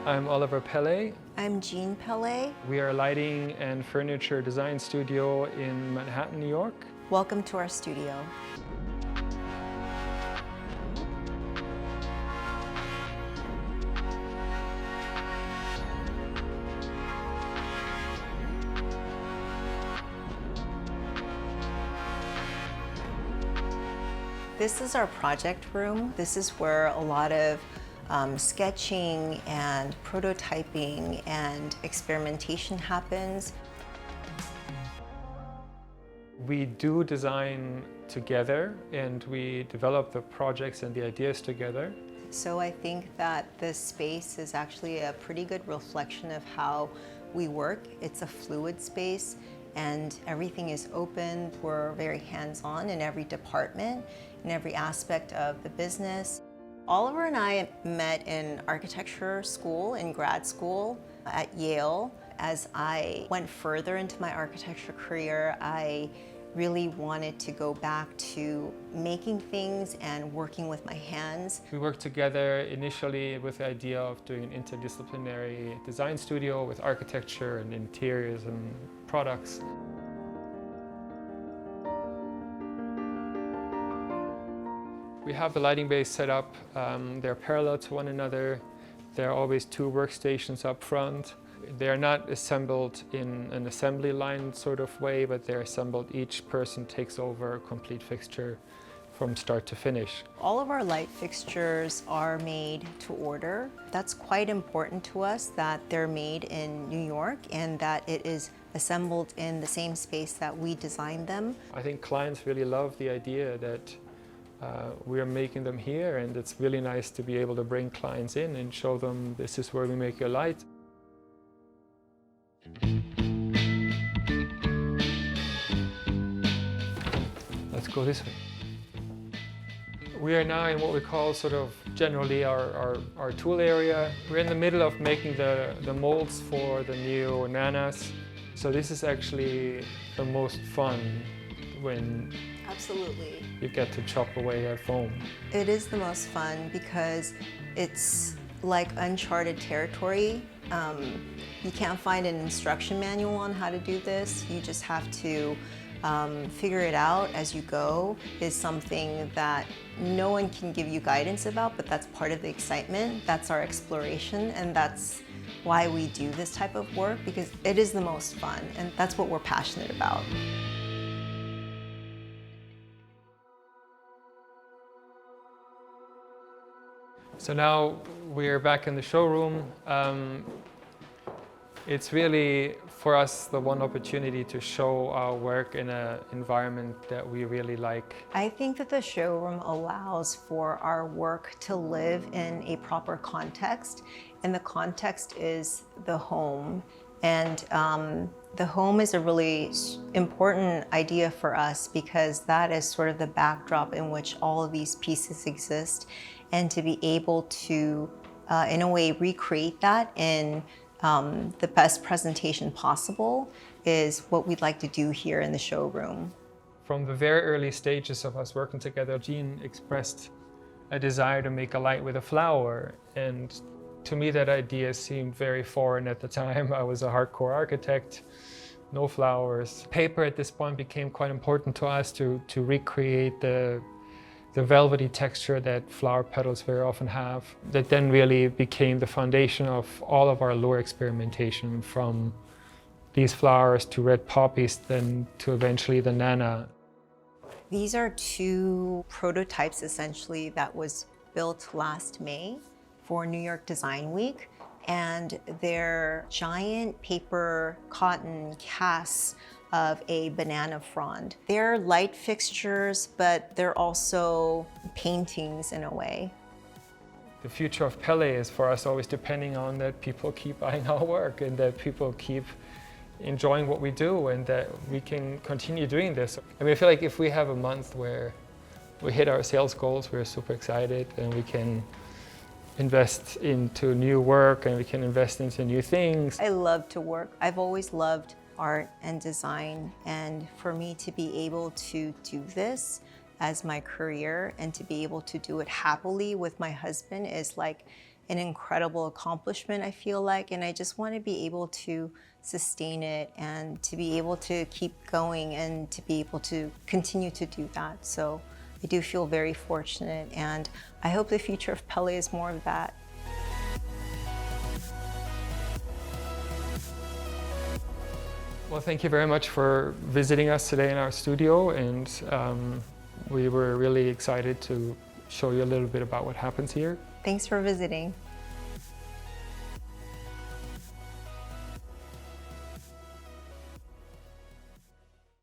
I'm Oliver Pelle. I'm Jean Pelle. We are a lighting and furniture design studio in Manhattan, New York. Welcome to our studio. This is our project room. This is where a lot of sketching and prototyping and experimentation happens. We do design together and we develop the projects and the ideas together. So I think that this space is actually a pretty good reflection of how we work. It's a fluid space and everything is open. We're very hands-on in every department, in every aspect of the business. Oliver and I met in architecture school, in grad school at Yale. As I went further into my architecture career, I really wanted to go back to making things and working with my hands. We worked together initially with the idea of doing an interdisciplinary design studio with architecture and interiors and products. We have the lighting bays set up. They're parallel to one another. There are always two workstations up front. They are not assembled in an assembly line sort of way, but they're assembled. Each person takes over a complete fixture from start to finish. All of our light fixtures are made to order. That's quite important to us, that they're made in New York and that it is assembled in the same space that we designed them. I think clients really love the idea that we are making them here, and it's really nice to be able to bring clients in and show them this is where we make your light. Let's go this way. We are now in what we call sort of generally our tool area. We're in the middle of making the molds for the new nanas. So this is actually the most fun when Absolutely. you get to chop away at foam. It is the most fun because it's like uncharted territory. You can't find an instruction manual on how to do this. You just have to figure it out as you go. Is something that no one can give you guidance about, but that's part of the excitement. That's our exploration, and that's why we do this type of work, because it is the most fun, and that's what we're passionate about. So now we're back in the showroom. It's really, for us, the one opportunity to show our work in an environment that we really like. I think that the showroom allows for our work to live in a proper context, and the context is the home. And the home is a really important idea for us because that is sort of the backdrop in which all of these pieces exist. And to be able to, in a way, recreate that in the best presentation possible is what we'd like to do here in the showroom. From the very early stages of us working together, Jean expressed a desire to make a light with a flower. And to me, that idea seemed very foreign at the time. I was a hardcore architect, no flowers. Paper at this point became quite important to us to recreate the velvety texture that flower petals very often have. That then really became the foundation of all of our lure experimentation, from these flowers to red poppies, then to eventually the nana. These are two prototypes essentially that was built last May for New York Design Week, and they're giant paper cotton casts of a banana frond. They're light fixtures, but they're also paintings in a way. The future of Pelle is for us always depending on that people keep buying our work and that people keep enjoying what we do and that we can continue doing this. I mean, I feel like if we have a month where we hit our sales goals, we're super excited and we can invest into new work and we can invest into new things. I love to work. I've always loved art and design, and for me to be able to do this as my career and to be able to do it happily with my husband is like an incredible accomplishment, I feel like, and I just want to be able to sustain it and to be able to keep going and to be able to continue to do that. So I do feel very fortunate, and I hope the future of PELLE is more of that. Well, thank you very much for visiting us today in our studio, and we were really excited to show you a little bit about what happens here. Thanks for visiting.